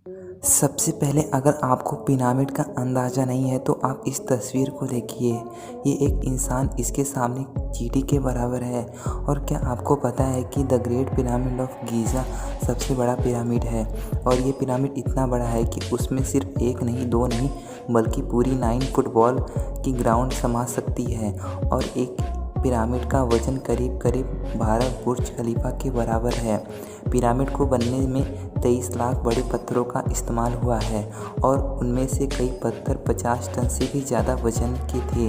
सबसे पहले अगर आपको पिरामिड का अंदाज़ा नहीं है तो आप इस तस्वीर को देखिए। ये एक इंसान इसके सामने चींटी के बराबर है। और क्या आपको पता है कि the great pyramid of Giza सबसे बड़ा पिरामिड है। और ये पिरामिड इतना बड़ा है कि उसमें सिर्फ एक नहीं, दो नहीं, बल्कि पूरी 9 फुटबॉल की ग्राउंड समा सकती है। और एक पिरामिड का वज़न करीब करीब 12 बुर्ज खलीफा के बराबर है। पिरामिड को बनने में 23 लाख बड़े पत्थरों का इस्तेमाल हुआ है और उनमें से कई पत्थर 50 टन से भी ज़्यादा वज़न के थे।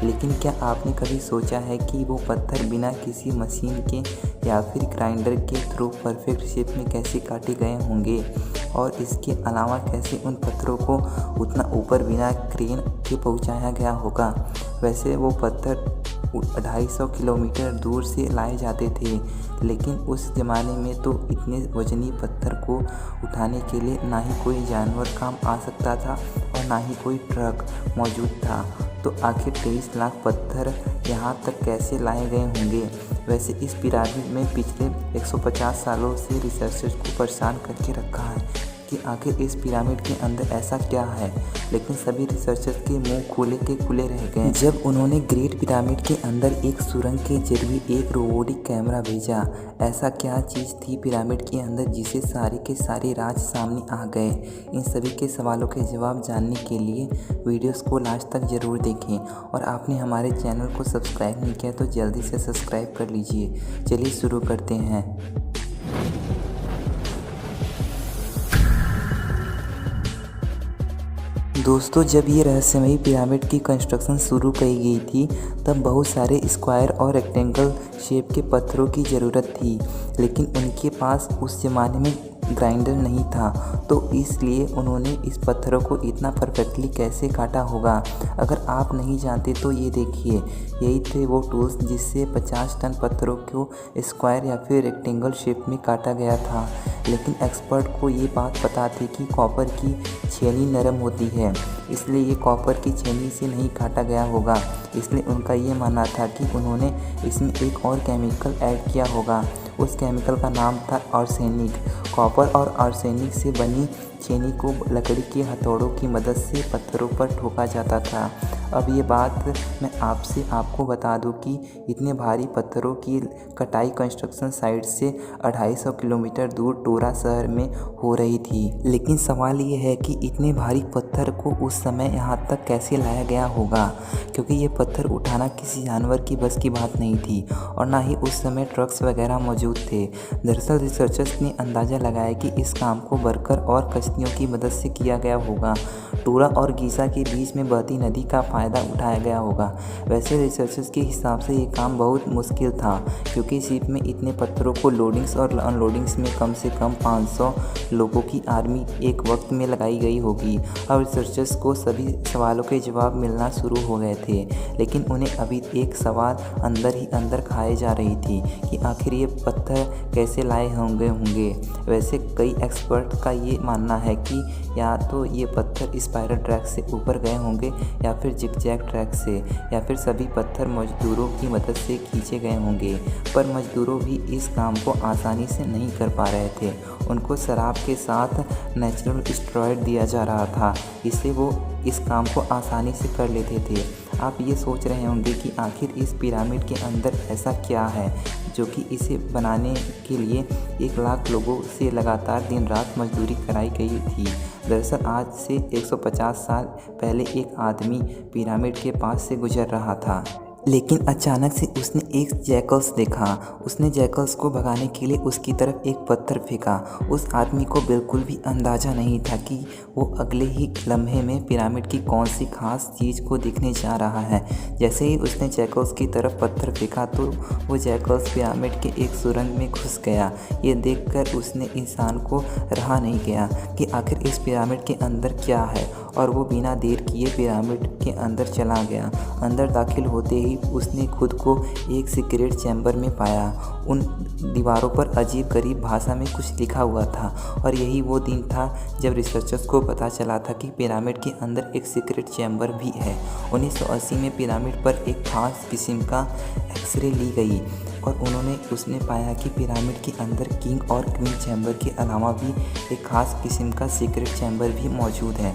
लेकिन क्या आपने कभी सोचा है कि वो पत्थर बिना किसी मशीन के या फिर ग्राइंडर के थ्रू परफेक्ट शेप में कैसे काटे गए होंगे? और इसके अलावा कैसे उन पत्थरों को उतना ऊपर बिना क्रेन के पहुंचाया गया होगा? वैसे वो पत्थर 250 किलोमीटर दूर से लाए जाते थे, लेकिन उस ज़माने में तो इतने वज़नी पत्थर को उठाने के लिए ना ही कोई जानवर काम आ सकता था और ना ही कोई ट्रक मौजूद था। तो आखिर 23 लाख पत्थर यहाँ तक कैसे लाए गए होंगे? वैसे इस पिरामिड में पिछले 150 सालों से रिसर्चर्स को परेशान करके रखा है कि आखिर इस पिरामिड के अंदर ऐसा क्या है। लेकिन सभी रिसर्चर्स के मुंह खुले के खुले रह गए जब उन्होंने ग्रेट पिरामिड के अंदर एक सुरंग के जरिए एक रोबोटिक कैमरा भेजा। ऐसा क्या चीज़ थी पिरामिड के अंदर जिसे सारे के सारे राज सामने आ गए? इन सभी के सवालों के जवाब जानने के लिए वीडियोस को लास्ट तक ज़रूर देखें। और आपने हमारे चैनल को सब्सक्राइब नहीं किया तो जल्दी से सब्सक्राइब कर लीजिए। चलिए शुरू करते हैं। दोस्तों, जब ये रहस्यमयी पिरामिड की कंस्ट्रक्शन शुरू की गई थी तब बहुत सारे स्क्वायर और रेक्टेंगल शेप के पत्थरों की ज़रूरत थी, लेकिन उनके पास उस ज़माने में ग्राइंडर नहीं था। तो इसलिए उन्होंने इस पत्थरों को इतना परफेक्टली कैसे काटा होगा। अगर आप नहीं जानते तो ये देखिए, यही थे वो टूल्स जिससे 50 टन पत्थरों को स्क्वायर या फिर रेक्टेंगल शेप में काटा गया था। लेकिन एक्सपर्ट को ये बात पता थी कि कॉपर की छेनी नरम होती है, इसलिए ये कॉपर की छेनी से नहीं काटा गया होगा। इसलिए उनका ये मानना था कि उन्होंने इसमें एक और केमिकल ऐड किया होगा। उस केमिकल का नाम था आर्सेनिक। कॉपर और आर्सेनिक से बनी छेनी को लकड़ी के हथौड़ों की मदद से पत्थरों पर ठोका जाता था। अब ये बात मैं आपको बता दूं कि इतने भारी पत्थरों की कटाई कंस्ट्रक्शन साइट से 250 किलोमीटर दूर टोरा शहर में हो रही थी। लेकिन सवाल ये है कि इतने भारी पत्थर को उस समय यहाँ तक कैसे लाया गया होगा, क्योंकि ये पत्थर उठाना किसी जानवर की बस की बात नहीं थी और ना ही उस समय ट्रक्स वगैरह मौजूद थे। दरअसल रिसर्चर्स ने अंदाज़ा लगाया कि इस काम को वर्कर और कश्तियों की मदद से किया गया होगा। टोरा और गीज़ा के बीच में बहती नदी का फ़ायदा उठाया गया होगा। वैसे रिसर्चर्स के हिसाब से ये काम बहुत मुश्किल था, क्योंकि शिप में इतने पत्थरों को लोडिंग्स और अनलोडिंग्स में कम से कम 500 लोगों की आर्मी एक वक्त में लगाई गई होगी। अब रिसर्चर्स को सभी सवालों के जवाब मिलना शुरू हो गए थे, लेकिन उन्हें अभी एक सवाल अंदर ही अंदर खाए जा रही थी कि आखिर ये पत्थर कैसे लाए होंगे। वैसे कई एक्सपर्ट का ये मानना है कि या तो ये पत्थर स्पाइरल ट्रैक से ऊपर गए होंगे या फिर जिगजैग ट्रैक से, या फिर सभी पत्थर मजदूरों की मदद से खींचे गए होंगे। पर मजदूरों भी इस काम को आसानी से नहीं कर पा रहे थे। उनको शराब के साथ नेचुरल स्टेरॉयड दिया जा रहा था, इससे वो इस काम को आसानी से कर लेते थे। आप ये सोच रहे होंगे कि आखिर इस पिरामिड के अंदर ऐसा क्या है जो कि इसे बनाने के लिए 1 लाख लोगों से लगातार दिन रात मजदूरी कराई गई थी। दरअसल आज से 150 साल पहले एक आदमी पिरामिड के पास से गुजर रहा था, लेकिन अचानक से उसने एक जैकल्स देखा। उसने जैकल्स को भगाने के लिए उसकी तरफ एक पत्थर फेंका। उस आदमी को बिल्कुल भी अंदाज़ा नहीं था कि वो अगले ही लम्हे में पिरामिड की कौन सी खास चीज़ को देखने जा रहा है। जैसे ही उसने जैकल्स की तरफ पत्थर फेंका तो वो जैकल्स पिरामिड के एक सुरंग में घुस गया। ये देखकर उसने इंसान को रहा नहीं गया कि आखिर इस पिरामिड के अंदर क्या है और वो बिना देर किए पिरामिड के अंदर चला गया। अंदर दाखिल होते ही उसने खुद को एक सीक्रेट चैम्बर में पाया। उन दीवारों पर अजीब गरीब भाषा में कुछ लिखा हुआ था और यही वो दिन था जब रिसर्चर्स को पता चला था कि पिरामिड के अंदर एक सीक्रेट चैम्बर भी है। 1980 में पिरामिड पर एक खास किस्म का एक्सरे ली गई और उसने पाया कि पिरामिड के अंदर किंग और क्वीन चैम्बर के अलावा भी एक खास किस्म का सीक्रेट चैम्बर भी मौजूद है।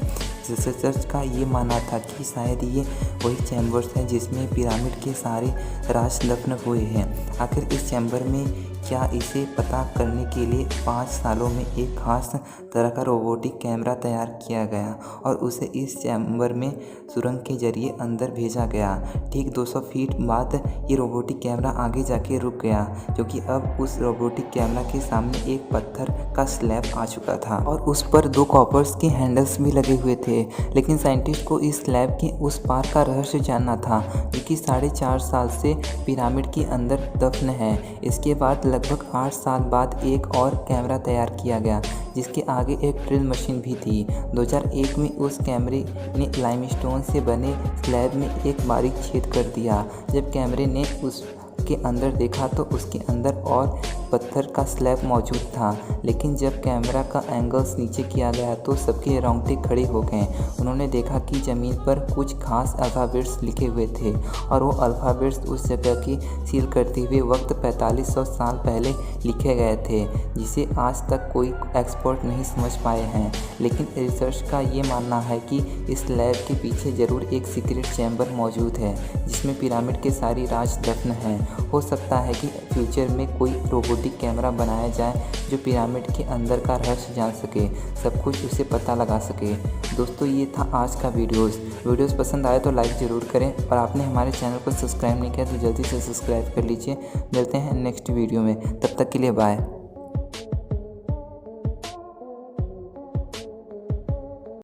रिसर्चर्स का ये मानना था कि शायद ये वही चैम्बर्स हैं जिसमें पिरामिड के सारे राज दफन हुए हैं। आखिर इस चैम्बर में क्या, इसे पता करने के लिए 5 सालों में एक खास तरह का रोबोटिक कैमरा तैयार किया गया और उसे इस चैम्बर में सुरंग के जरिए अंदर भेजा गया। ठीक 200 फीट बाद ये रोबोटिक कैमरा आगे जाके रुक गया, क्योंकि अब उस रोबोटिक कैमरा के सामने एक पत्थर का स्लैब आ चुका था और उस पर 2 कॉपर्स के हैंडल्स भी लगे हुए थे। लेकिन साइंटिस्ट को इस स्लैब के उस पार का रहस्य जानना था, जो कि 4.5 साल से पिरामिड के अंदर दफन है। इसके बाद लगभग 8 साल बाद एक और कैमरा तैयार किया गया, जिसके आगे एक ड्रिल मशीन भी थी। 2001 में उस कैमरे ने लाइमस्टोन से बने स्लैब में एक बारीक छेद कर दिया। जब कैमरे ने उसके अंदर देखा तो उसके अंदर और पत्थर का स्लैब मौजूद था। लेकिन जब कैमरा का एंगल्स नीचे किया गया तो सबके रोंगटे खड़े हो गए। उन्होंने देखा कि ज़मीन पर कुछ खास अल्फ़ाबेट्स लिखे हुए थे और वो अल्फ़ाबेट्स उस जगह की सील करते हुए वक्त 4500 साल पहले लिखे गए थे, जिसे आज तक कोई एक्सपर्ट नहीं समझ पाए हैं। लेकिन रिसर्च का ये मानना है कि इस लैब के पीछे ज़रूर एक सीक्रेट चैम्बर मौजूद है, जिसमें पिरामिड के सारी राज दफन हैं। हो सकता है कि फ्यूचर में कोई रोबोटिक कैमरा बनाया जाए जो पिरामिड के अंदर का रहस्य जान सके, सब कुछ उसे पता लगा सके। दोस्तों, ये था आज का वीडियोस पसंद आए तो लाइक ज़रूर करें और आपने हमारे चैनल को सब्सक्राइब नहीं किया तो जल्दी से सब्सक्राइब कर लीजिए। मिलते हैं नेक्स्ट वीडियो में, तब तक के लिए बाय।